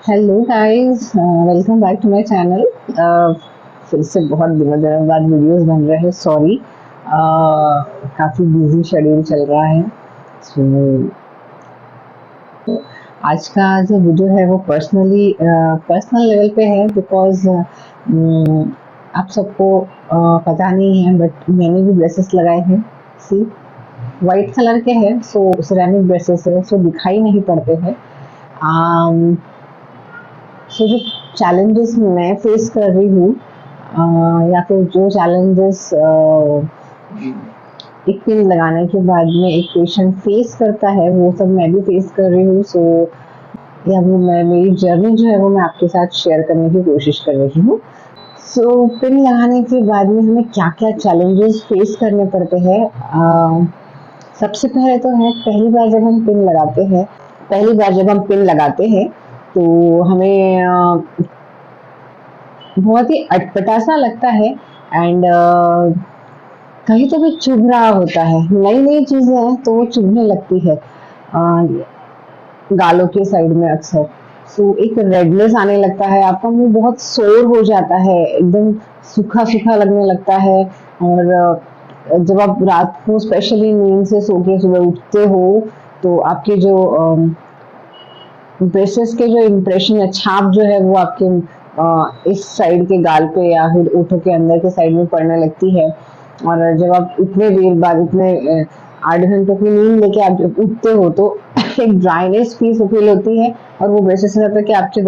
Hello guys, welcome back to my channel. फिर से बहुत दिनों बाद वीडियोस बन रहे हैं। सॉरी, काफ़ी बिजी शेड्यूल चल रहा है। सो आज का जो वीडियो है वो पर्सनल लेवल पे है, बिकॉज आप सबको पता नहीं है, बट मैंने भी ब्रेसेस लगाए हैं। सी, वाइट कलर के हैं, सो सिरेमिक ब्रेसेस है, सो दिखाई नहीं पड़ते हैं। सो जो चैलेंजेस मैं फेस कर रही हूँ, या फिर जो चैलेंजेस एक पिन लगाने के बाद में एक पेशेंट फेस करता है, वो सब मैं भी फेस कर रही हूँ। सो या वो मैं मेरी जर्नी जो है वो मैं आपके साथ शेयर करने की कोशिश कर रही हूँ। सो पिन लगाने के बाद में हमें क्या क्या चैलेंजेस फेस करने पड़ते हैं। सबसे पहले तो है, पहली बार जब हम पिन लगाते हैं तो हमें बहुत ही अटपटा सा लगता है। एंड कहीं तो भी चुभ रहा होता है। नई नई चीजें हैं तो वो चुभने लगती है गालों के साइड में अक्सर। सो एक रेडनेस आने लगता है, आपका मुंह बहुत सोर हो जाता है, एकदम सूखा सूखा लगने लगता है। और जब आप रात को स्पेशली नींद से सो के सुबह उठते हो तो आपके जो ब्रेसेस के जो इम्प्रेशन है, छाप जो है वो आपके इस साइड के गाल पे या फिर ओठों के अंदर के साइड में पड़ने लगती है। और जब आप इतने देर बाद, इतने 8 घंटों की नींद लेके आप जब उठते हो तो एक ड्राइनेस फील होती है, और वो ब्रेसेस से लगता है कि आपके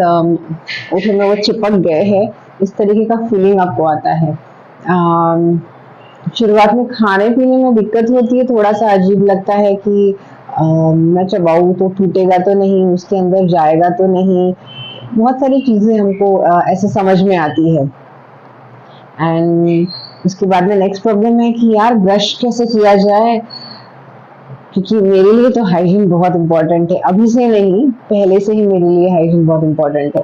ओठों में वो चिपक गए हैं। इस तरीके का फीलिंग आपको आता है। शुरुआत में खाने पीने में दिक्कत होती है, थोड़ा सा अजीब लगता है कि मैं चबाऊँ तो टूटेगा तो नहीं, उसके अंदर जाएगा तो नहीं। बहुत सारी चीजें हमको ऐसे समझ में आती है। एंड उसके बाद में नेक्स्ट प्रॉब्लम है कि यार ब्रश कैसे किया जाए, क्योंकि मेरे लिए तो हाइजीन बहुत इम्पोर्टेंट है। अभी से नहीं, पहले से ही मेरे लिए हाइजीन बहुत इम्पोर्टेंट है।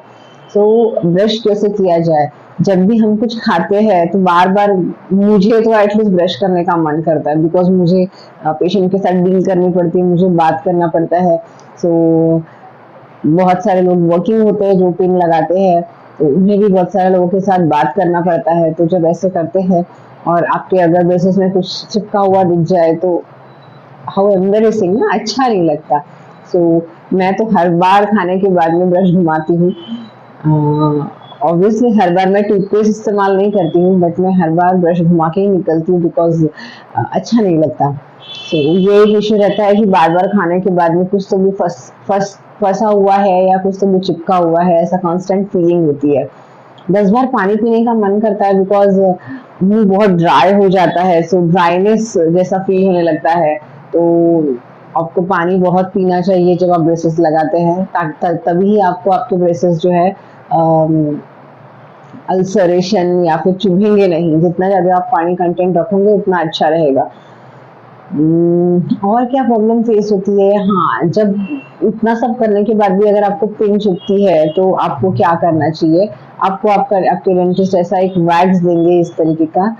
सो ब्रश कैसे किया जाए, जब भी हम कुछ खाते हैं तो बार बार मुझे तो एटलीस्ट ब्रश करने का मन करता है, बिकॉज मुझे पेशेंट के साथ डील करनी पड़ती है, मुझे बात करना पड़ता है। सो बहुत सारे लोग वर्किंग होते हैं जो पिन लगाते हैं, तो उन्हें भी बहुत सारे लोगों के साथ बात करना पड़ता है। तो जब ऐसे करते हैं और आपके अगर ब्रेसेस में कुछ चिपका हुआ दिख जाए तो हाउ एम्बैरेसिंग ना, अच्छा नहीं लगता। सो मैं तो हर बार खाने के बाद में ब्रश घुमाती हूँ। ऑब्वियसली हर बार मैं टूथपेस्ट इस्तेमाल नहीं करती हूँ, बट मैं हर बार ब्रश घुमा के ही निकलती हूँ, बिकॉज अच्छा नहीं लगता। सो ये एक इशू रहता है कि बार बार खाने के बाद में कुछ तो भी फंसा हुआ है या कुछ तो भी चिपका हुआ है, ऐसा कांस्टेंट फीलिंग होती है। 10 बार पानी पीने का मन करता है, बिकॉज मुंह बहुत ड्राई हो जाता है, सो ड्राइनेस जैसा फील होने लगता है। तो आपको पानी बहुत पीना चाहिए जब आप ब्रेसेस लगाते हैं, तभी आपको आपके ब्रेसेस जो है अल्सरेशन या फिर चुभेंगे नहीं। जितना ज़्यादा आप पानी कंटेंट रखोगे उतना अच्छा रहेगा। और क्या प्रॉब्लम फेस होती है, हाँ, जब इतना सब करने के बाद भी अगर आपको पिन चुभती है तो आपको क्या करना चाहिए। आपको आपके डेंटिस्ट ऐसा एक वैक्स देंगे इस तरीके का,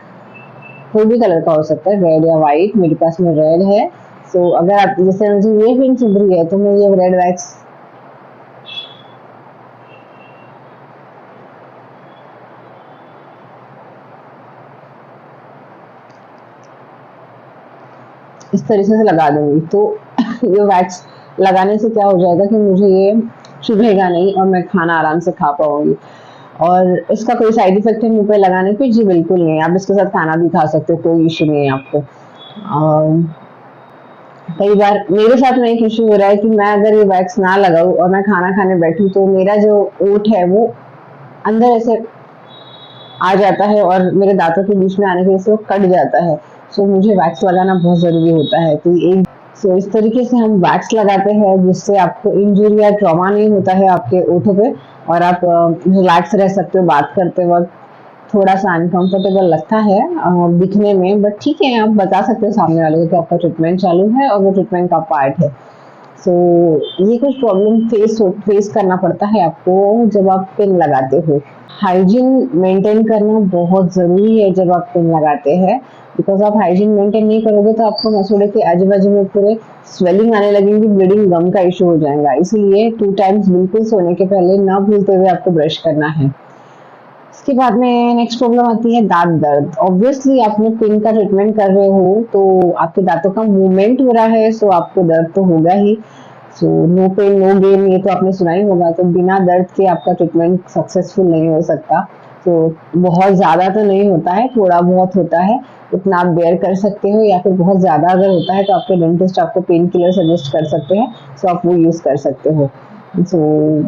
कोई भी कलर का हो सकता है, रेड या वाइट। मेरे पास में रेड है। सो अगर आप, जैसे मुझे ये पिन चुभ रही है तो मैं ये रेड वैक्स इस तरीके से लगा दूंगी। तो ये वैक्स लगाने से क्या हो जाएगा कि मुझे ये चुभेगा नहीं और मैं खाना आराम से खा पाऊंगी। और इसका कोई साइड इफेक्ट है मुंह पे लगाने पे? जी बिल्कुल नहीं, आप इसके साथ खाना भी खा सकते हो, कोई इश्यू नहीं है आपको। कई बार मेरे साथ में एक इश्यू हो रहा है कि मैं अगर ये वैक्स ना लगाऊं और मैं खाना खाने बैठूं तो मेरा जो ओठ है वो अंदर ऐसे आ जाता है और मेरे दांतों के बीच में आने की वजह से वो कट जाता है। सो मुझे वैक्स लगाना बहुत ज़रूरी होता है। तो एक सो इस तरीके से हम वैक्स लगाते हैं जिससे आपको इंजरी या ट्रॉमा नहीं होता है आपके ओठों पे, और आप रिलैक्स रह सकते हो बात करते वक्त। थोड़ा सा अनकंफर्टेबल लगता है दिखने में, बट ठीक है, आप बता सकते हो सामने वाले को कि आपका ट्रीटमेंट चालू है और वो ट्रीटमेंट का पार्ट है। सो ये कुछ प्रॉब्लम फेस करना पड़ता है आपको जब आप पिन लगाते हो। हाइजीन मेंटेन करना बहुत ज़रूरी है जब आप पिन लगाते हैं, बिकॉज़ आप हाइजीन मेंटेन नहीं करोगे तो आपको मसूड़े के आजू-बाजू में पूरे स्वेलिंग आने लगेगी, ब्लीडिंग, गम का इश्यू हो जाएगा। इसीलिए 2 टाइम्स बिल्कुल सोने के पहले ना भूलते हुए आपको ब्रश करना है। इसके बाद में नेक्स्ट प्रॉब्लम आती है दाँत दर्द। ऑब्वियसली आपने पिन का ट्रीटमेंट कर रहे हो तो आपके दाँतों का मूवमेंट हो रहा है, सो आपको दर्द तो होगा ही। So no pain no gain, ये तो आपने सुना ही होगा। तो बिना दर्द के आपका ट्रीटमेंट सक्सेसफुल नहीं हो सकता। तो बहुत ज़्यादा तो नहीं होता है, थोड़ा बहुत होता है, उतना आप बेयर कर सकते हो, या फिर बहुत ज़्यादा अगर होता है तो आपके डेंटिस्ट आपको पेन किलर सजेस्ट कर सकते हैं, सो आप वो यूज़ कर सकते हो। सो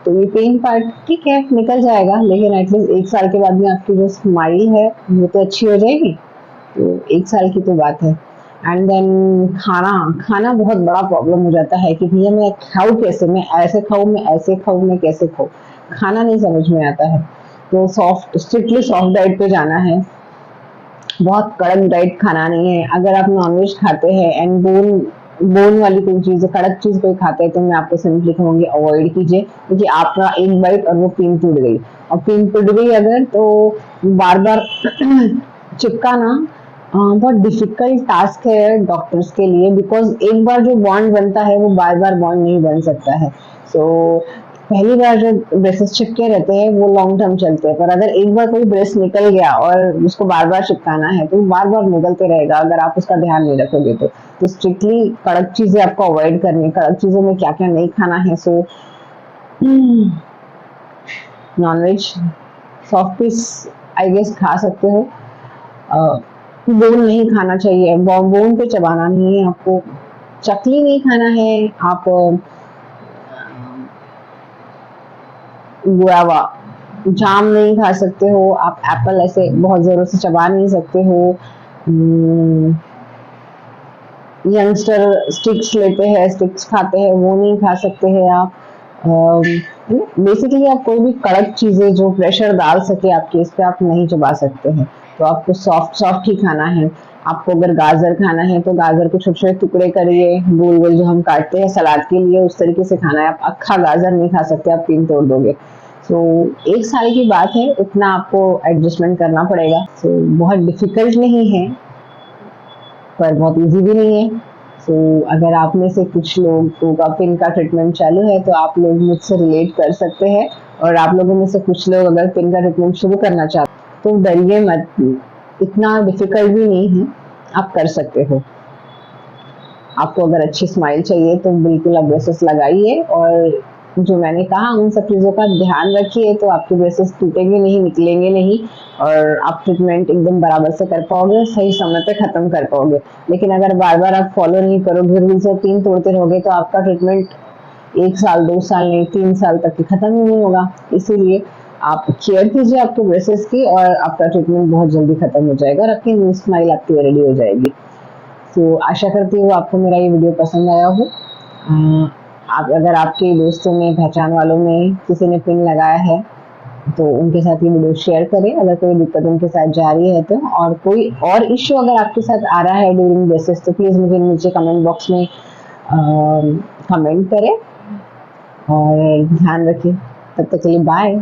तो ये पेन पार्ट ठीक है, निकल जाएगा, लेकिन एटलीस्ट 1 साल के बाद में आपकी जो स्माइल है वो तो अच्छी हो जाएगी। तो 1 साल की तो बात है। एंड देन खाना खाना बहुत बड़ा प्रॉब्लम हो जाता है कि भैया मैं खाऊँ कैसे, मैं ऐसे खाऊँ, मैं ऐसे खाऊँ, मैं कैसे खाऊँ, खाना नहीं समझ में आता है। तो स्ट्रिक्टली सॉफ्ट डाइट पे जाना है, बहुत कड़क डाइट खाना नहीं है। अगर आप नॉनवेज खाते हैं एंड बोन बोन वाली कोई चीज़, कड़क चीज़ कोई खाते हैं, तो मैं आपको सिंपली कहूँगी अवॉइड कीजिए, क्योंकि आपका एक बाइट और वो पिन टूट गई, और पिन टूट गई अगर तो बार बार चिपकाना बहुत डिफिकल्ट टास्क है डॉक्टर्स के लिए, बिकॉज एक बार जो बॉन्ड बनता है वो बार बार बॉन्ड नहीं बन सकता है। सो पहली बार जो ब्रेसेस चिपके रहते हैं वो लॉन्ग टर्म चलते हैं, पर अगर एक बार कोई ब्रेस निकल गया और उसको बार बार चिपकाना है तो बार बार निकलते रहेगा अगर आप उसका ध्यान नहीं रखोगे तो स्ट्रिक्टली कड़क चीजें आपको अवॉइड करनी है। कड़क चीजों में क्या क्या नहीं खाना है, so non veg, soft piece I guess खा सकते हो, बोन नहीं खाना चाहिए, बोन पे चबाना नहीं है आपको, चकली नहीं खाना है आप, गुआवा जाम नहीं खा सकते हो आप, एप्पल ऐसे बहुत जोरों से चबा नहीं सकते हो, यंगस्टर स्टिक्स लेते हैं, स्टिक्स खाते हैं, वो नहीं खा सकते हैं आप। बेसिकली आप कोई भी कड़क चीजें जो प्रेशर डाल सके आपके इस पे आप नहीं चबा सकते हैं, तो आपको सॉफ्ट सॉफ्ट ही खाना है। आपको अगर गाजर खाना है तो गाजर के छोटे छोटे टुकड़े करिए, गोल गोल जो हम काटते हैं सलाद के लिए, उस तरीके से खाना है। आप अक्खा गाजर नहीं खा सकते, आप पिन तोड़ दोगे। सो 1 साल की बात है, उतना आपको एडजस्टमेंट करना पड़ेगा। सो बहुत डिफिकल्ट नहीं है, पर बहुत इजी भी नहीं है। सो अगर आप में से कुछ लोगों का पिन का ट्रीटमेंट चालू है तो आप लोग मुझसे रिलेट कर सकते हैं, और आप लोगों में से कुछ लोग अगर पिन का ट्रीटमेंट शुरू करना चाहते हैं तो डरिए मत, इतना डिफिकल्ट भी नहीं है, आप कर सकते हो। आपको अगर अच्छी स्माइल चाहिए तो बिल्कुल आप ब्रेसेस लगाइए, और जो मैंने कहा उन सब चीज़ों का ध्यान रखिए, तो आपके ब्रेसेस टूटेंगे नहीं, निकलेंगे नहीं, और आप ट्रीटमेंट एकदम बराबर से कर पाओगे, सही समय पे खत्म कर पाओगे। लेकिन अगर बार बार आप फॉलो नहीं करोगे, रूल्स और पिन तोड़ते रहोगे, तो आपका ट्रीटमेंट 1 साल 2 साल नहीं 3 साल तक के खत्म ही नहीं होगा। इसीलिए आप केयर कीजिए आपके ब्रेसेस की, और आपका ट्रीटमेंट बहुत जल्दी खत्म हो जाएगा, और आपकी न्यू स्माइल आपकी रेडी हो जाएगी। तो आशा करती हूँ आपको मेरा ये वीडियो पसंद आया हो। आप अगर आपके दोस्तों में, पहचान वालों में किसी ने पिन लगाया है तो उनके साथ ये वीडियो शेयर करें, अगर कोई दिक्कत उनके साथ जा रही है तो। और कोई और इश्यू अगर आपके साथ आ रहा है ड्यूरिंग ब्रेसेस तो प्लीज़ मुझे नीचे कमेंट बॉक्स में कमेंट करें, और ध्यान रखें। तब तक के लिए बाय।